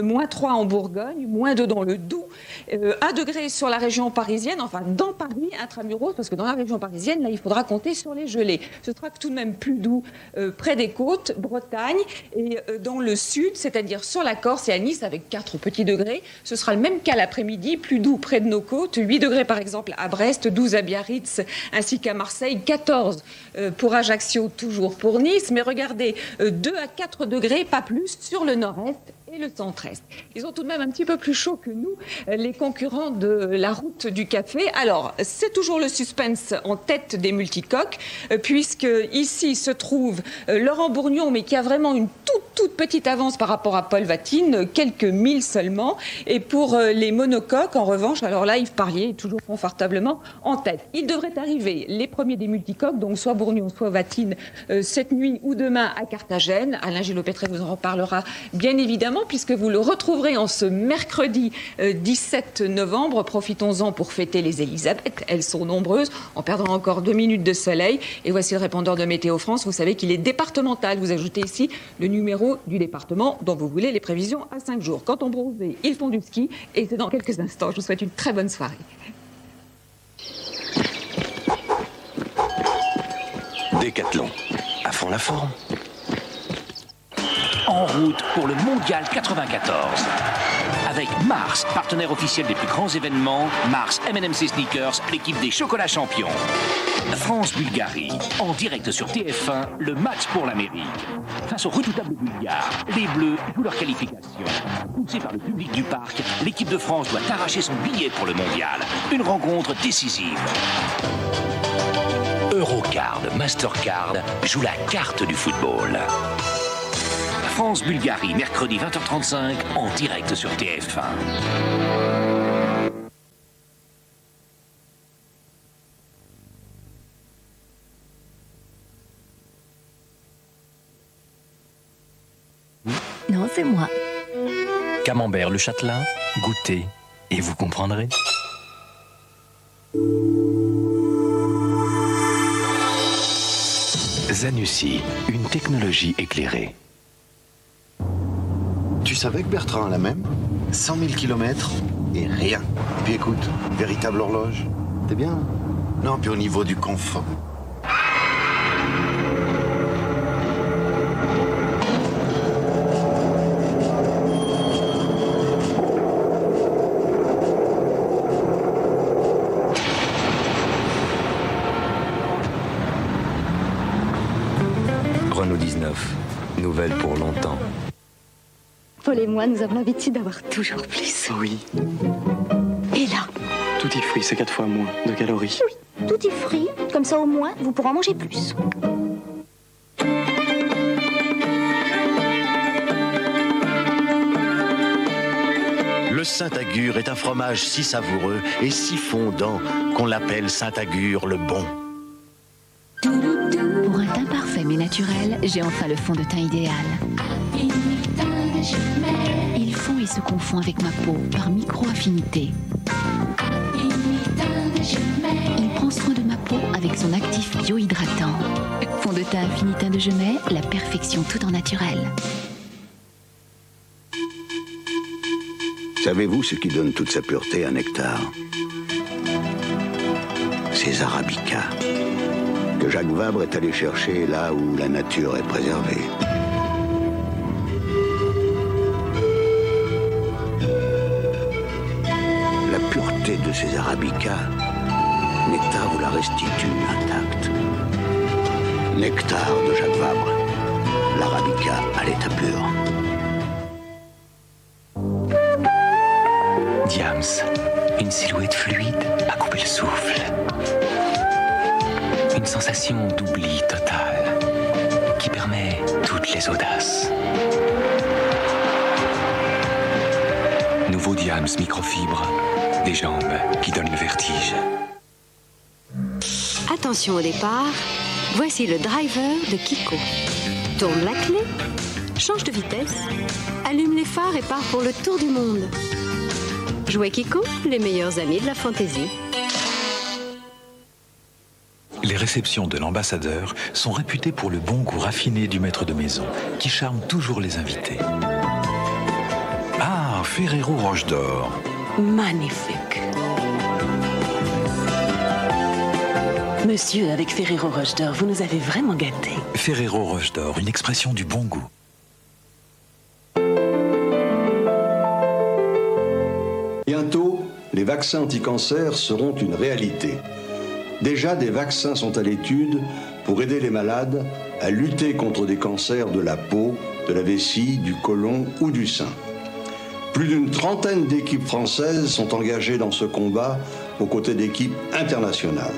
-3 en Bourgogne, -2 dans le Doubs, 1 degré sur la région parisienne, enfin dans Paris, intramuros, parce que dans la région parisienne, là, il faudra compter sur les gelées. Ce sera tout de même plus doux près des côtes, Bretagne, et dans le sud, c'est-à-dire sur la Corse et à Nice, avec 4 petits degrés. Ce sera le même cas l'après-midi, plus doux près de nos côtes, 8 degrés par exemple à Brest, 12 à Biarritz, ainsi qu'à Marseille, 14 pour Ajaccio, toujours pour Nice, mais regardez, 2 à 4 degrés, pas plus, sur le nord-est et le centre-est. Ils ont tout de même un petit peu plus chaud que nous, les concurrents de la route du café. Alors, c'est toujours le suspense en tête des multicoques, puisque ici se trouve Laurent Bourgnon, mais qui a vraiment une toute petite avance par rapport à Paul Vatine, quelques milles seulement. Et pour les monocoques, en revanche, alors là, Yves Parlier est toujours confortablement en tête. Il devrait arriver les premiers des multicoques, donc soit Bourgnon, soit Vatine, cette nuit ou demain à Carthagène. Alain Gillot-Pétré vous en reparlera bien évidemment, puisque vous le retrouverez en ce mercredi 17 novembre. Profitons-en pour fêter les Élisabeth. Elles sont nombreuses, en perdant encore 2 minutes de soleil. Et voici le répondeur de Météo France. Vous savez qu'il est départemental. Vous ajoutez ici le numéro du département dont vous voulez les prévisions à 5 jours. Quand on bronze, ils font du ski. Et c'est dans quelques instants. Je vous souhaite une très bonne soirée. Décathlon, à fond la forme. En route pour le Mondial 94. Avec Mars, partenaire officiel des plus grands événements, Mars M&MC Sneakers, l'équipe des chocolats champions. France-Bulgarie, en direct sur TF1, le match pour l'Amérique. Face aux redoutables Bulgares, les Bleus jouent leur qualification. Poussée par le public du parc, l'équipe de France doit arracher son billet pour le Mondial. Une rencontre décisive. Eurocard, Mastercard joue la carte du football. France-Bulgarie, mercredi 20h35, en direct sur TF1. Non, c'est moi. Camembert le Châtelain, goûtez et vous comprendrez. Zanussi, une technologie éclairée. Tu savais que Bertrand a la même 100 000 kilomètres et rien. Puis écoute, véritable horloge. T'es bien? Non, puis au niveau du confort. Renault 19, nouvelle pour longtemps. Paul et moi, nous avons l'habitude d'avoir toujours plus. Oui. Et là, Tutti fruit, c'est 4 fois moins de calories. oui, tout est frit. Comme ça, au moins, vous pourrez en manger plus. Le Saint-Agur est un fromage si savoureux et si fondant qu'on l'appelle Saint-Agur le bon. Pour un teint parfait mais naturel, j'ai enfin le fond de teint idéal. Il fond et se confond avec ma peau par micro-affinité. Il prend soin de ma peau avec son actif biohydratant. Fond de teint Infinitin de Gemay, la perfection tout en naturel. Savez-vous ce qui donne toute sa pureté à Nectar? Ces arabicas que Jacques Vabre est allé chercher là où la nature est préservée. La pureté de ces arabicas, Nectar vous la restitue intacte. Nectar de Jacques Vabre, l'arabica à l'état pur. Diams, une silhouette fluide à couper le souffle. Une sensation d'oubli total qui permet toutes les audaces. Nouveau Diams microfibre, des jambes qui donnent le vertige. Attention au départ, voici le driver de Kiko. Tourne la clé, change de vitesse, allume les phares et part pour le tour du monde. Jouets Kiko, les meilleurs amis de la fantaisie. Les réceptions de l'ambassadeur sont réputées pour le bon goût raffiné du maître de maison, qui charme toujours les invités. Ah, Ferrero Roche d'Or. Magnifique. Monsieur, avec Ferrero Roche d'Or, vous nous avez vraiment gâtés. Ferrero Roche d'Or, une expression du bon goût. Bientôt, les vaccins anti-cancer seront une réalité. Déjà, des vaccins sont à l'étude pour aider les malades à lutter contre des cancers de la peau, de la vessie, du côlon ou du sein. Plus d'une trentaine d'équipes françaises sont engagées dans ce combat aux côtés d'équipes internationales.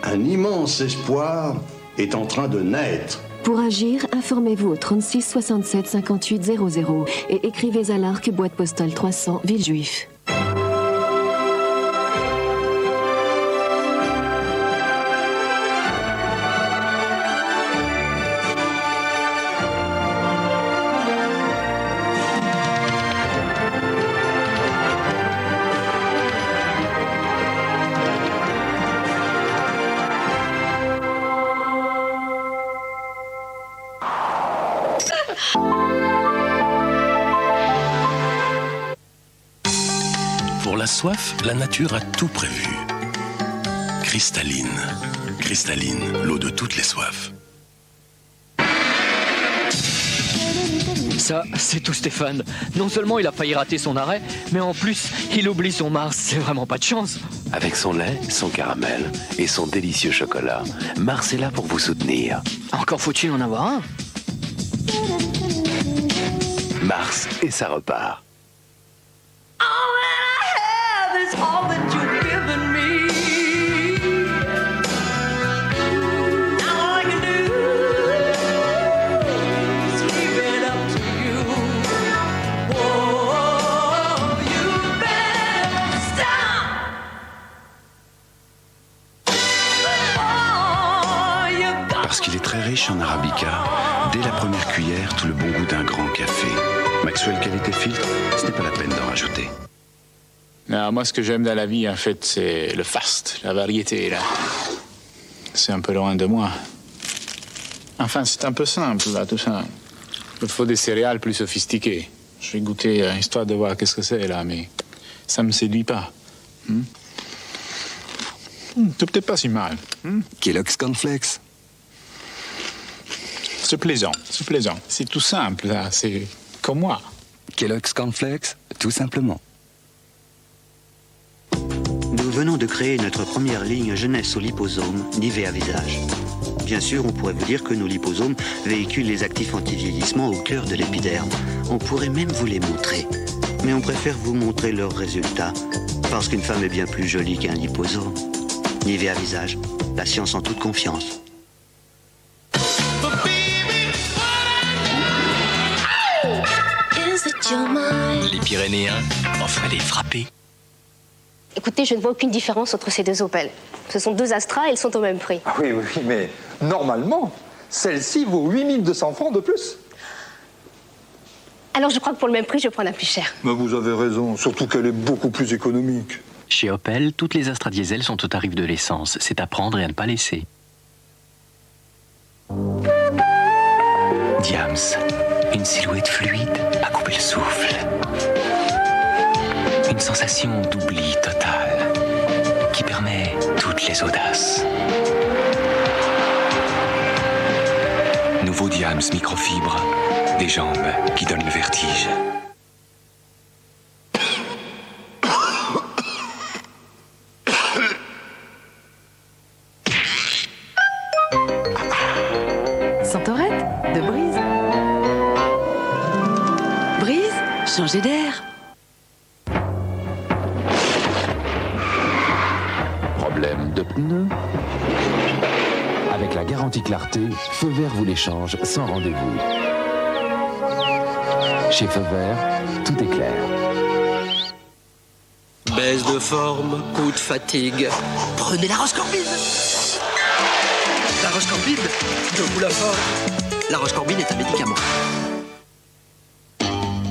Un immense espoir est en train de naître. Pour agir, informez-vous au 36 67 58 00 et écrivez à l'Arc, boîte postale 300, Villejuif. Pour la soif, la nature a tout prévu. Cristalline. Cristalline, l'eau de toutes les soifs. Ça, c'est tout Stéphane. Non seulement il a failli rater son arrêt, mais en plus, il oublie son Mars. C'est vraiment pas de chance. Avec son lait, son caramel et son délicieux chocolat, Mars est là pour vous soutenir. Encore faut-il en avoir un. Mars et ça repart. All that you've given me. Now all I can do is leave it up to you. Whoa, you better stop. Parce qu'il est très riche en arabica, dès la première cuillère, tout le bon goût d'un grand café. Maxwell Qualité Filtre, ce n'est pas la peine d'en rajouter. Non, moi, ce que j'aime dans la vie, en fait, c'est le faste, la variété, là. C'est un peu loin de moi. Enfin, c'est un peu simple, là, tout ça. Il faut des céréales plus sophistiquées. Je vais goûter, histoire de voir qu'est-ce que c'est, là, mais ça me séduit pas. C'est peut-être pas si mal. Kellogg's Cornflakes. C'est plaisant, c'est plaisant. C'est tout simple, là, c'est comme moi. Kellogg's Cornflakes, tout simplement. Nous venons de créer notre première ligne jeunesse au liposome, Nivea Visage. Bien sûr, on pourrait vous dire que nos liposomes véhiculent les actifs anti-vieillissement au cœur de l'épiderme. On pourrait même vous les montrer. Mais on préfère vous montrer leurs résultats, parce qu'une femme est bien plus jolie qu'un liposome. Nivea Visage, la science en toute confiance. Les Pyrénéens offrent les frappés. Écoutez, je ne vois aucune différence entre ces deux Opel. Ce sont deux Astra et elles sont au même prix. Ah oui, mais normalement, celle-ci vaut 8200 francs de plus. Alors je crois que pour le même prix, je prends la plus chère. Mais vous avez raison, surtout qu'elle est beaucoup plus économique. Chez Opel, toutes les Astra Diesel sont au tarif de l'essence. C'est à prendre et à ne pas laisser. Diams, une silhouette fluide à couper le souffle. Une sensation d'oubli total qui permet toutes les audaces. Nouveau Diams microfibre, des jambes qui donnent le vertige. Santorette de Brise. Brise, changer d'air. Problème de pneus? Avec la garantie Clarté, Feu Vert vous les change sans rendez-vous. Chez Feu Vert, tout est clair. Baisse de forme, coup de fatigue. Prenez la Roche-Corbine. La Roche-Corbine, je vous la forme. La Roche-Corbine est un médicament.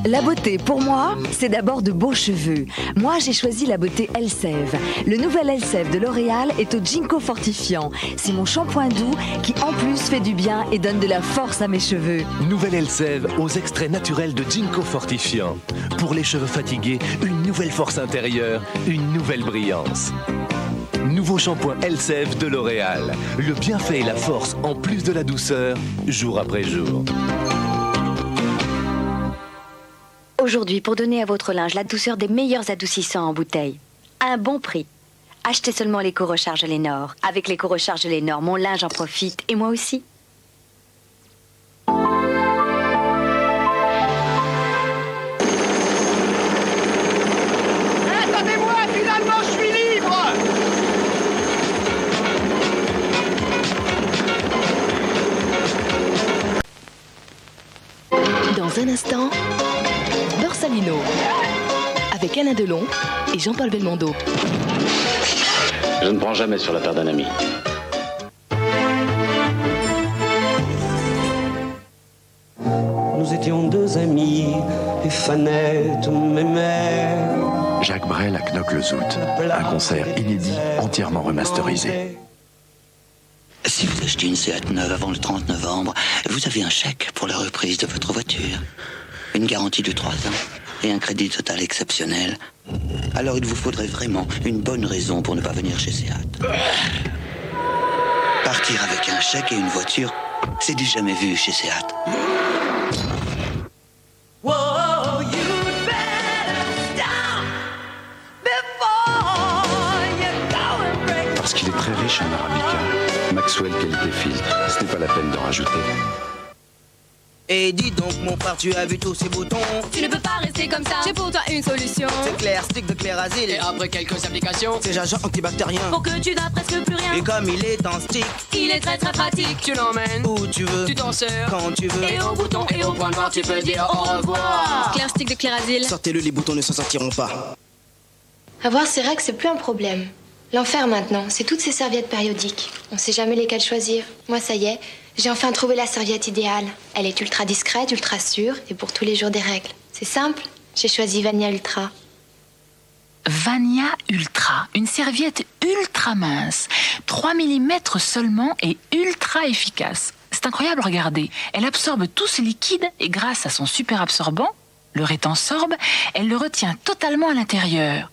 La beauté, pour moi, c'est d'abord de beaux cheveux. Moi, j'ai choisi la beauté Elseve. Le nouvel Elseve de L'Oréal est au ginkgo fortifiant. C'est mon shampoing doux qui, en plus, fait du bien et donne de la force à mes cheveux. Nouvelle Elseve aux extraits naturels de ginkgo fortifiant. Pour les cheveux fatigués, une nouvelle force intérieure, une nouvelle brillance. Nouveau shampoing Elseve de L'Oréal. Le bienfait et la force, en plus de la douceur, jour après jour. Aujourd'hui, pour donner à votre linge la douceur des meilleurs adoucissants en bouteille, à un bon prix, achetez seulement l'éco-recharge Lénore. Avec l'éco-recharge Lénore, mon linge en profite et moi aussi. Attendez-moi, finalement, je suis libre! Dans un instant, Borsalino, avec Alain Delon et Jean-Paul Belmondo. Je ne prends jamais sur la paire d'un ami. Nous étions deux amis, et Fanette m'aimait. Jacques Brel à Knock-le-Zout. Un concert inédit, entièrement remasterisé. Si vous achetez une Seat neuve avant le 30 novembre, vous avez un chèque pour la reprise de votre voiture. Une garantie de 3 ans et un crédit total exceptionnel. Alors il vous faudrait vraiment une bonne raison pour ne pas venir chez Seat. Partir avec un chèque et une voiture, c'est du jamais vu chez Seat. Parce qu'il est très riche en arabica, Maxwell qualité filtre, ce n'est pas la peine d'en rajouter. Et dis donc mon frère, tu as vu tous ces boutons? Tu ne peux pas rester comme ça, j'ai pour toi une solution. C'est clair, stick de Clairasil. Et après quelques applications, c'est agent antibactérien. Pour que tu n'as presque plus rien. Et comme il est en stick, il est très très pratique. Tu l'emmènes où tu veux, tu t'en sers quand tu veux. Et au bouton et au point noir, tu peux dire au revoir. Clair stick de Clairasil. Sortez-le, les boutons ne s'en sortiront pas. Avoir ses règles, c'est plus un problème. L'enfer maintenant, c'est toutes ces serviettes périodiques. On sait jamais lesquelles choisir. Moi, ça y est, j'ai enfin trouvé la serviette idéale. Elle est ultra discrète, ultra sûre, et pour tous les jours des règles. C'est simple, j'ai choisi Vania Ultra. Vania Ultra, une serviette ultra mince, 3 mm seulement et ultra efficace. C'est incroyable, regardez. Elle absorbe tout ce liquide et grâce à son super absorbant, le rétensorbe, elle le retient totalement à l'intérieur.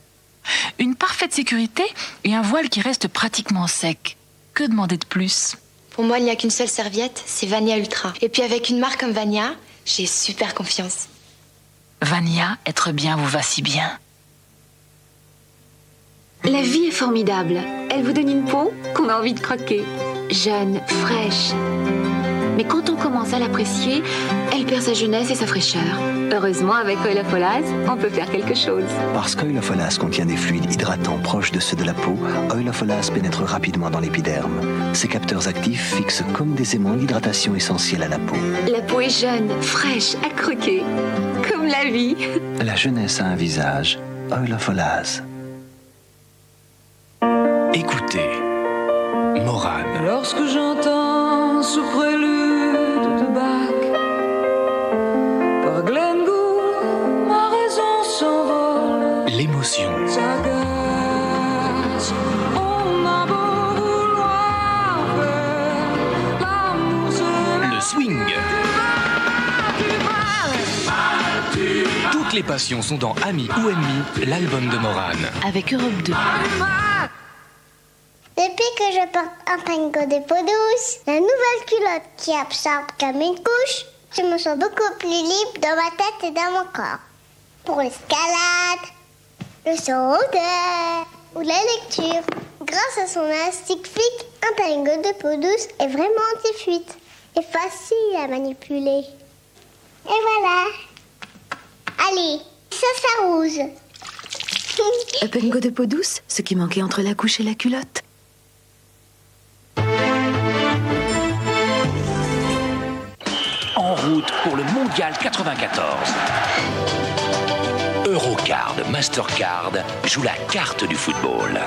Une parfaite sécurité et un voile qui reste pratiquement sec. Que demander de plus? Pour moi, il n'y a qu'une seule serviette, c'est Vania Ultra. Et puis avec une marque comme Vania, j'ai super confiance. Vania, être bien vous va si bien. La vie est formidable. Elle vous donne une peau qu'on a envie de croquer. Jeune, fraîche. Mais quand on commence à l'apprécier, elle perd sa jeunesse et sa fraîcheur. Heureusement, avec Oil of Olaz, on peut faire quelque chose. Parce qu'Oil of Olaz contient des fluides hydratants proches de ceux de la peau, Oil of Olaz pénètre rapidement dans l'épiderme. Ses capteurs actifs fixent comme des aimants l'hydratation essentielle à la peau. La peau est jeune, fraîche, à croquer. Comme la vie. La jeunesse a un visage. Oil of Olaz. Écoutez, Morane. Lorsque j'entends ce prélude de Bach par Glenn Gould, ma raison s'envole. L'émotion. S'agace, on a beau vouloir faire l'amour, c'est Le swing. Toutes les passions sont dans Ami ou Ennemi, l'album de Morane. Avec Europe 2. Depuis que je porte un pango de peau douce, la nouvelle culotte qui absorbe comme une couche, je me sens beaucoup plus libre dans ma tête et dans mon corps. Pour l'escalade, le sondeur ou la lecture. Grâce à son élastique flic, un pango de peau douce est vraiment anti-fuite et facile à manipuler. Et voilà. Allez, ça s'arrose. Un pango de peau douce, ce qui manquait entre la couche et la culotte. En route pour le Mondial 94. Eurocard, Mastercard joue la carte du football.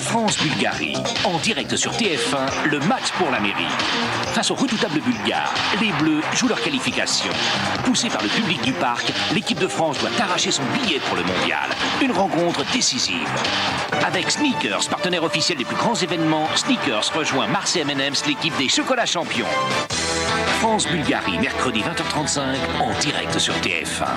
France-Bulgarie, en direct sur TF1, le match pour la mairie. Face aux redoutables Bulgares, les Bleus jouent leur qualification. Poussée par le public du parc, l'équipe de France doit arracher son billet pour le mondial. Une rencontre décisive. Avec Sneakers, partenaire officiel des plus grands événements, Sneakers rejoint Mars et M&M's, l'équipe des chocolats champions. France-Bulgarie, mercredi 20h35, en direct sur TF1.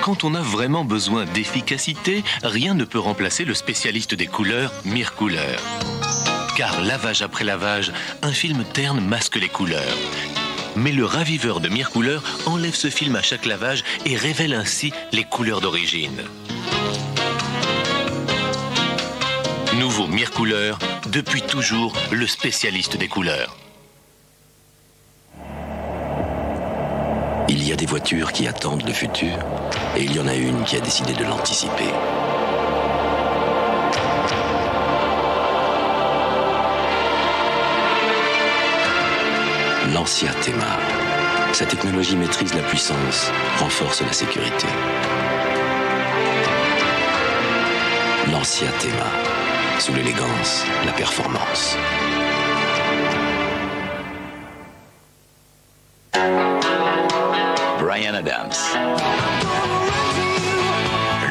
Quand on a vraiment besoin d'efficacité, rien ne peut remplacer le spécialiste des couleurs, Mircouleur. Car lavage après lavage, un film terne masque les couleurs. Mais le raviveur de Mircouleur enlève ce film à chaque lavage et révèle ainsi les couleurs d'origine. Nouveau Mircouleur, depuis toujours le spécialiste des couleurs. Il y a des voitures qui attendent le futur, et il y en a une qui a décidé de l'anticiper. Lancia Thema. Sa technologie maîtrise la puissance, renforce la sécurité. Lancia Thema. Sous l'élégance, la performance. Bryan Adams.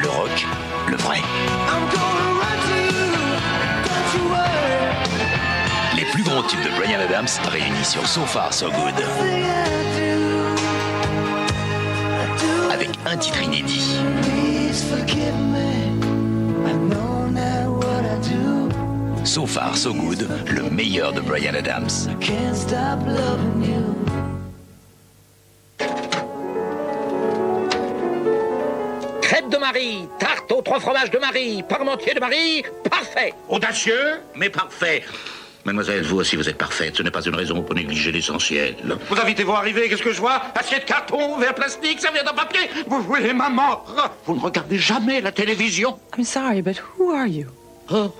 Le rock, le vrai. Les plus grands tubes de Bryan Adams réunis sur So Far So Good. Avec un titre inédit. So Far So Good, le meilleur de Bryan Adams. Crêpes de Marie, tarte aux 3 fromages de Marie, parmentier de Marie, parfait. Audacieux, mais parfait. Mademoiselle, vous aussi vous êtes parfaite. Ce n'est pas une raison pour négliger l'essentiel. Vous invitez-vous à arriver, qu'est-ce que je vois? Assiette carton, verre plastique, serviette en papier. Vous voulez ma mort? Vous ne regardez jamais la télévision. I'm sorry, but who are you?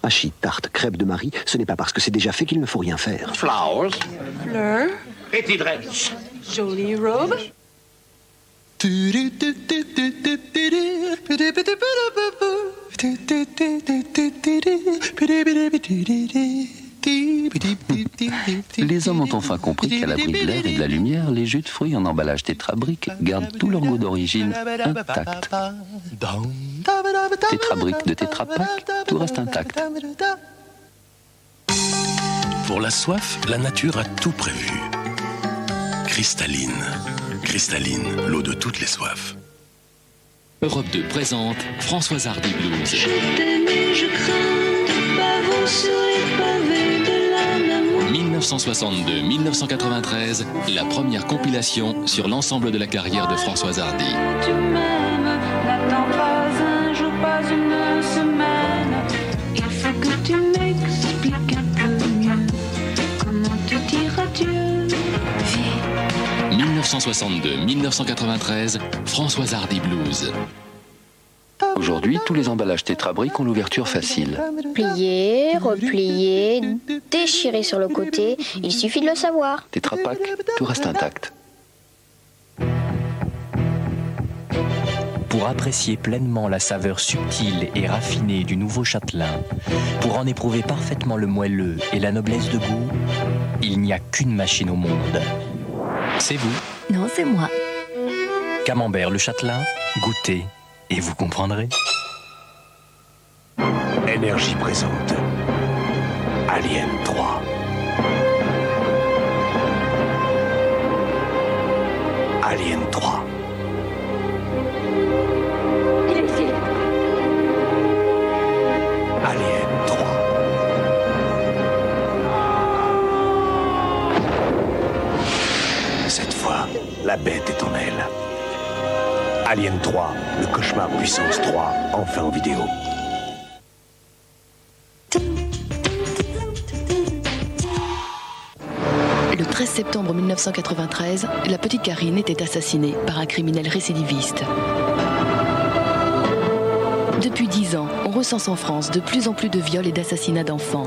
Hachis, tarte, crêpe de Marie, ce n'est pas parce que c'est déjà fait qu'il ne faut rien faire. Flowers. Fleur. Pretty dress. Jolie robe. Les hommes ont enfin compris qu'à l'abri de l'air et de la lumière, les jus de fruits en emballage tétrabrique gardent tout leur goût d'origine intact. Tétrabrique de Tetra Pak, tout reste intact. Pour la soif, la nature a tout prévu. Cristalline. Cristalline, l'eau de toutes les soifs. Europe 2 présente Françoise Hardy Blues. Je t'aime et je crains de pavot sur les pavés de la Namur. 1962-1993, la première compilation sur l'ensemble de la carrière de Françoise Hardy. Tu m'aimes, n'attends pas un jour, pas une semaine. Il faut que tu m'expliques un peu mieux comment te dire adieu. 1962-1993, Françoise Hardy Blues. Aujourd'hui, tous les emballages tétrabriques ont l'ouverture facile. Plier, replier, déchirer sur le côté, il suffit de le savoir. Tetra Pak, tout reste intact. Pour apprécier pleinement la saveur subtile et raffinée du nouveau châtelain, pour en éprouver parfaitement le moelleux et la noblesse de goût, il n'y a qu'une machine au monde. C'est vous. Non, c'est moi. Camembert le châtelain, goûtez et vous comprendrez. Énergie présente. Alien 3. Alien 3. Alien 3. Cette fois, la bête est en elle. Alien 3, le cauchemar puissance 3, enfin en vidéo. Le 13 septembre 1993, la petite Karine était assassinée par un criminel récidiviste. Depuis 10 ans, On recense en France de plus en plus de viols et d'assassinats d'enfants.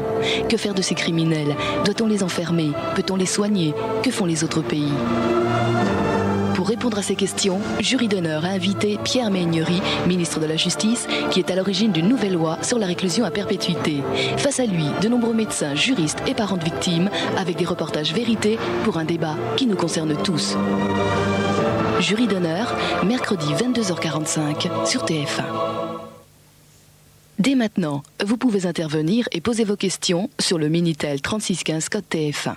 Que faire de ces criminels? Doit-on les enfermer? Peut-on les soigner? Que font les autres pays? Pour répondre à ces questions, Jury d'honneur a invité Pierre Meignery, ministre de la Justice, qui est à l'origine d'une nouvelle loi sur la réclusion à perpétuité. Face à lui, de nombreux médecins, juristes et parents de victimes, avec des reportages vérités pour un débat qui nous concerne tous. Jury d'honneur, mercredi 22h45 sur TF1. Dès maintenant, vous pouvez intervenir et poser vos questions sur le Minitel 3615 code TF1.